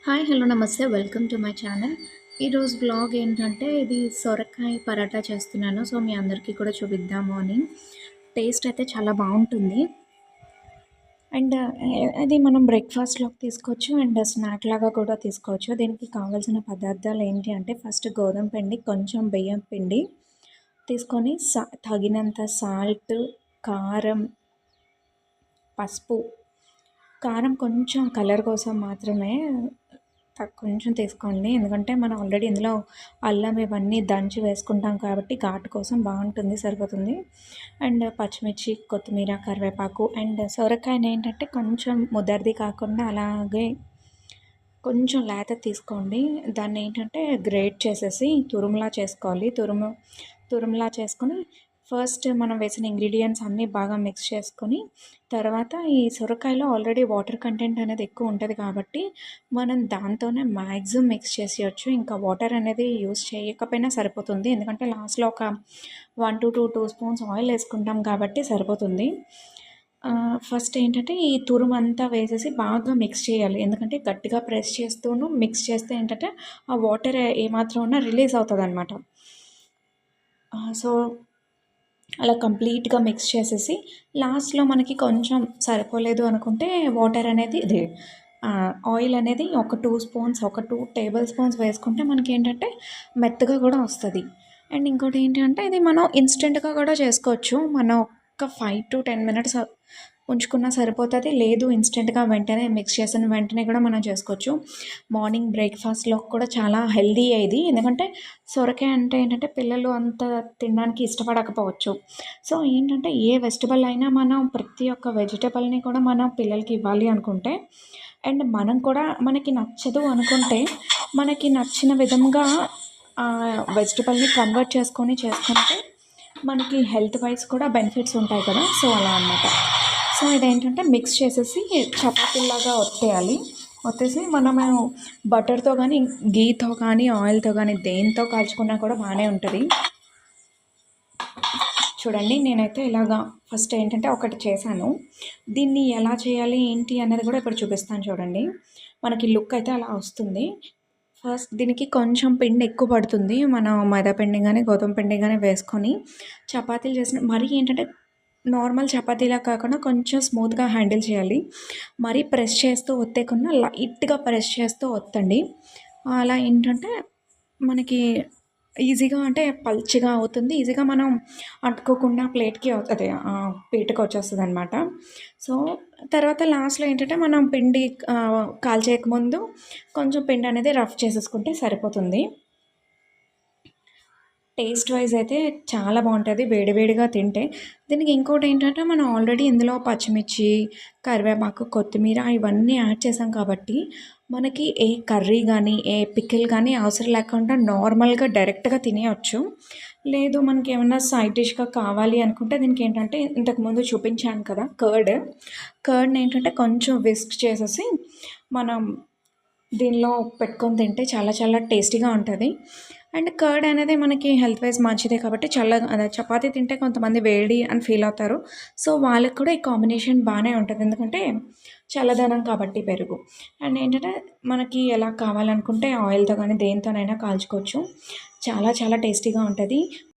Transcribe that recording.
Hi hello నమస్తే welcome to my channel. ఈరోజు vlog ఏంటంటే ఇది సొరకాయ పరాటా చేస్తున్నాను. సో మీ అందరికీ కూడా చూపిద్దాము అని. టేస్ట్ అయితే చాలా బాగుంటుంది. అండ్ అది మనం బ్రేక్ఫాస్ట్లోకి తీసుకోవచ్చు అండ్ స్నాక్ లాగా కూడా తీసుకోవచ్చు. దీనికి కావాల్సిన పదార్థాలు ఏంటి అంటే ఫస్ట్ గోధుమ పిండి, కొంచెం బియ్యం పిండి తీసుకొని తగినంత సాల్ట్, కారం, పసుపు. కారం కొంచెం కలర్ కోసం మాత్రమే కొంచెం తీసుకోండి. ఎందుకంటే మనం ఆల్రెడీ ఇందులో అల్లం ఇవన్నీ దంచి వేసుకుంటాం కాబట్టి ఘాటు కోసం బాగుంటుంది, సరిపోతుంది. అండ్ పచ్చిమిర్చి, కొత్తిమీర, కరివేపాకు అండ్ సొరకాయని ఏంటంటే కొంచెం ముదర్ది కాకుండా అలాగే కొంచెం లేత తీసుకోండి. దాన్ని ఏంటంటే గ్రేట్ చేసేసి తురుములా చేసుకోవాలి. తురుములా చేసుకొని ఫస్ట్ మనం వేసిన ఇంగ్రీడియంట్స్ అన్నీ బాగా మిక్స్ చేసుకొని తర్వాత ఈ సొరకాయలో ఆల్రెడీ వాటర్ కంటెంట్ అనేది ఎక్కువ ఉంటుంది కాబట్టి మనం దాంతోనే మ్యాక్సిమం మిక్స్ చేసేయచ్చు. ఇంకా వాటర్ అనేది యూస్ చేయకపోయినా సరిపోతుంది. ఎందుకంటే లాస్ట్లో ఒక 1 to 2 స్పూన్స్ ఆయిల్ వేసుకుంటాం కాబట్టి సరిపోతుంది. ఫస్ట్ ఏంటంటే ఈ తురుమంతా వేసేసి బాగా మిక్స్ చేయాలి. ఎందుకంటే గట్టిగా ప్రెస్ చేస్తూను మిక్స్ చేస్తే ఏంటంటే ఆ వాటర్ ఏమాత్రం ఉన్నా రిలీజ్ అవుతుందన్నమాట. సో అలా కంప్లీట్గా మిక్స్ చేసేసి లాస్ట్లో మనకి కొంచెం సరిపోలేదు అనుకుంటే వాటర్ అనేది ఆయిల్ అనేది ఒక 2 స్పూన్స్, ఒక 2 టేబుల్ స్పూన్స్ వేసుకుంటే మనకి ఏంటంటే మెత్తగా కూడా వస్తుంది. అండ్ ఇంకోటి ఏంటంటే ఇది మనం ఇన్స్టెంట్గా కూడా చేసుకోవచ్చు. మనం ఒక 5 to 10 మినిట్స్ ఉంచుకున్నా సరిపోతుంది. లేదు ఇన్స్టెంట్గా వెంటనే మిక్స్ చేసిన వెంటనే కూడా మనం చేసుకోవచ్చు. మార్నింగ్ బ్రేక్ఫాస్ట్లో కూడా చాలా హెల్దీ ఇది. ఎందుకంటే సొరకాయ అంటే ఏంటంటే పిల్లలు అంత తినడానికి ఇష్టపడకపోవచ్చు. సో ఏంటంటే ఏ వెజిటబుల్ అయినా మనం ప్రతి ఒక్క వెజిటబుల్ని కూడా మనం పిల్లలకి ఇవ్వాలి అనుకుంటే అండ్ మనం కూడా మనకి నచ్చదు అనుకుంటే మనకి నచ్చిన విధంగా వెజిటబుల్ని కన్వర్ట్ చేసుకుంటే మనకి హెల్త్ వైజ్ కూడా బెనిఫిట్స్ ఉంటాయి కదా. సో అలా అన్నమాట. సో ఇదేంటంటే మిక్స్ చేసేసి చపాతీలాగా ఒత్తేయాలి. ఒత్తేసి మనము బటర్తో కానీ, గీతో కానీ, ఆయిల్తో కానీ దేంతో కాల్చుకున్నా కూడా బాగానే ఉంటుంది. చూడండి నేనైతే ఇలాగా ఫస్ట్ ఏంటంటే ఒకటి చేశాను. దీన్ని ఎలా చేయాలి ఏంటి అన్నది కూడా ఇప్పుడు చూపిస్తాను చూడండి. మనకి లుక్ అయితే అలా వస్తుంది. ఫస్ట్ దీనికి కొంచెం పిండి ఎక్కువ పడుతుంది. మనం మైదా పిండి కానీ, గోధుమ పిండి కానీ వేసుకొని చపాతీలు చేసిన మరీ ఏంటంటే నార్మల్ చపాతీలా కాకుండా కొంచెం స్మూత్గా హ్యాండిల్ చేయాలి. మరీ ప్రెస్ చేస్తూ ఒత్తేయకుండా లైట్గా ప్రెస్ చేస్తూ ఒత్తండి. అలా ఏంటంటే మనకి ఈజీగా అంటే పల్చగా అవుతుంది. ఈజీగా మనం అంటుకోకుండా ప్లేట్‌కి అదే పీటకి వచ్చేస్తదనమాట. సో, తర్వాత లాస్ట్‌లో ఏంటంటే మనం పిండి కాల్చేయక ముందు కొంచెం పిండి అనేది రఫ్ చేసేసుకుంటే సరిపోతుంది. టేస్ట్ వైజ్ అయితే చాలా బాగుంటుంది వేడి వేడిగా తింటే. దీనికి ఇంకోటి ఏంటంటే మనం ఆల్రెడీ ఇందులో పచ్చిమిర్చి, కరివేపాకు, కొత్తిమీర ఇవన్నీ యాడ్ చేసాం కాబట్టి మనకి ఏ కర్రీ కానీ, ఏ పికిల్ కానీ అవసరం లేకుండా నార్మల్గా డైరెక్ట్గా తినేయొచ్చు. లేదు మనకి ఏమన్నా సైడ్ డిష్గా కావాలి అనుకుంటే దీనికి ఏంటంటే ఇంతకుముందు చూపించాను కదా కర్డ్ని ఏంటంటే కొంచెం విస్క్ చేసేసి మనం దీనిలో పెట్టుకొని తింటే చాలా చాలా టేస్టీగా ఉంటుంది. అండ్ కర్డ్ అనేది మనకి హెల్త్ వైజ్ మంచిదే కాబట్టి చల్లగా అదే చపాతీ తింటే కొంతమంది వేడి అని ఫీల్ అవుతారు. సో వాళ్ళకి కూడా ఈ కాంబినేషన్ బాగానే ఉంటుంది. ఎందుకంటే చల్లదనం కాబట్టి పెరుగు. అండ్ ఏంటంటే మనకి ఎలా కావాలనుకుంటే ఆయిల్తో కానీ దేనితోనైనా కాల్చుకోవచ్చు. చాలా చాలా టేస్టీగా ఉంటుంది.